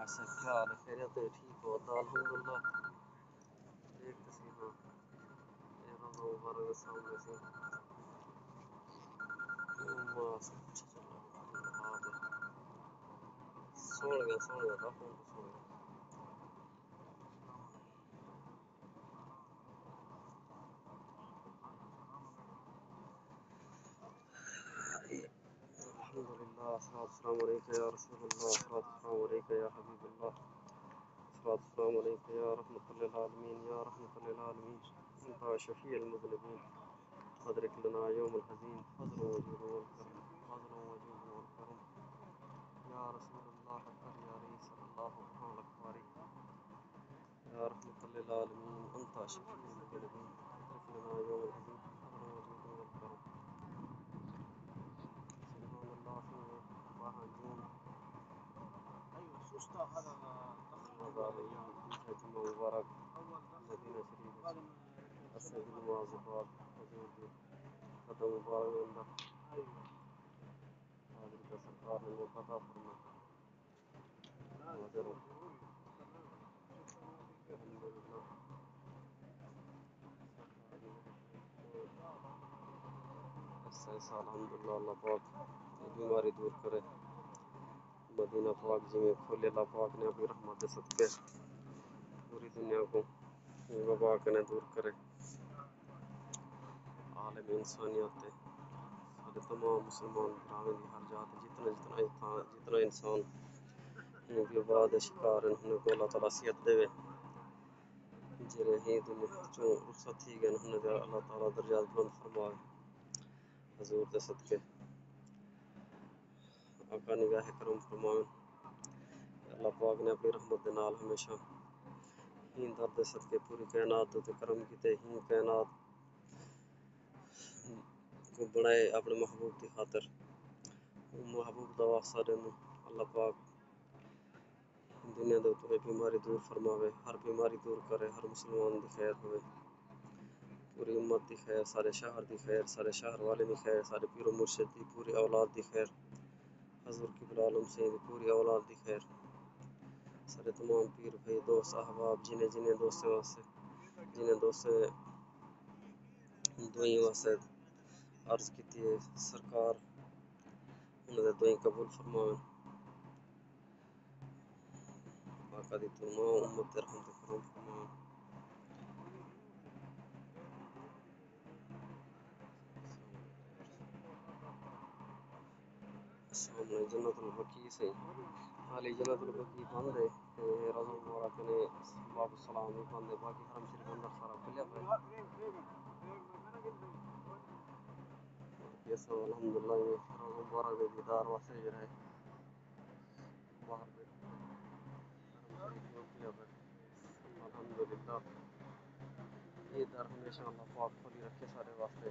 کیسا کیا حال ہے؟ خیریت ہے؟ ٹھیک ہو؟ الحمدللہ. ایک تصویر ہو یہ روزہ مبارک سامنے سے بس اچھا چل رہا ہے. سوڑ گیا فون کو سوڑ گیا. الحمدللہ السلام علیکم یا رسول اللہ السلام علیکم یا حبیب اللہ السلام علیکم یا رحمۃ للعالمین یا رحمۃ للعالمین انت شفیع المذنبین ادرک لنا یوم الحزین فضل وجود والکرم فضل وجود والکرم یا رسول اللہ حقر یا رئیس اللہ اکبر اکباری یا رحمۃ للعالمین انت شفیع المذنبین ادرک لنا یوم الحزین فضل وجود والکرم سبحان اللہ فی بہجون جمعہ مبارک مدینہ شریف اسد المعذبات حضور قدم مبارک اندر حاضر کا سرکار نے موقع عطا فرمایا. حاضر ہوں الحمدللہ. ایسا الحمدللہ اللہ پاک بیماری دور کرے. مدینہ پاک جی میں کھولے اللہ پاک نے اپنی رحمت صدقے پوری دنیا کو وبا نے دور کرے. عالم انسانیت سارے تمام مسلمان براہمن ہر جات جتنا انسان کے بعد شکار انہوں کو اللہ تعالیٰ صحت دے جرے ہی دنیا چوں رخصت تھی گئے انہوں نے اللہ تعالیٰ درجات بلند فرمائے حضور دے صدقے. آقا نگاہ کرم فرمائے اللہ پاک نے اپنی رحمت دے نال ہمیشہ ہین درد صدقے پوری کائنات تے کرم کیتے. ہین کائنات کو بنائے اپنے محبوب کی خاطر. محبوب دا واسطہ دینو اللہ پاک دنیا دے اوپر بیماری دور فرماوے. ہر بیماری دور کرے. ہر مسلمان دی خیر ہوئے. پوری امت دی خیر. سارے شہر دی خیر. سارے شہر والے دی خیر. سارے پیر و مرشد دی پوری اولاد دی خیر. حضور قبلہ عالم سے پوری اولاد دی خیر. سارے تمام پیر بھائی دوست احباب جنہیں دوستوں واسطے جنہیں دوستوں دوئیں واسطے عرض کیتی ہے سرکار انہوں نے دوئیں قبول فرمائے. آقا دی تمام امت رحمت کرم فرمائے. سامنے جنت البقیع سے حالی جنت البقیع بند ہے. روزہ مبارک نے باب السلام بھی بند ہے. باقی حرم شریف اندر سارا کھلیا پیا. یہ الحمدللہ یہ روزہ مبارک دیدار واسطے جو ہے باہر الحمدللہ یہ در ہمیشہ اللہ پاک کھولی رکھے سارے واسطے.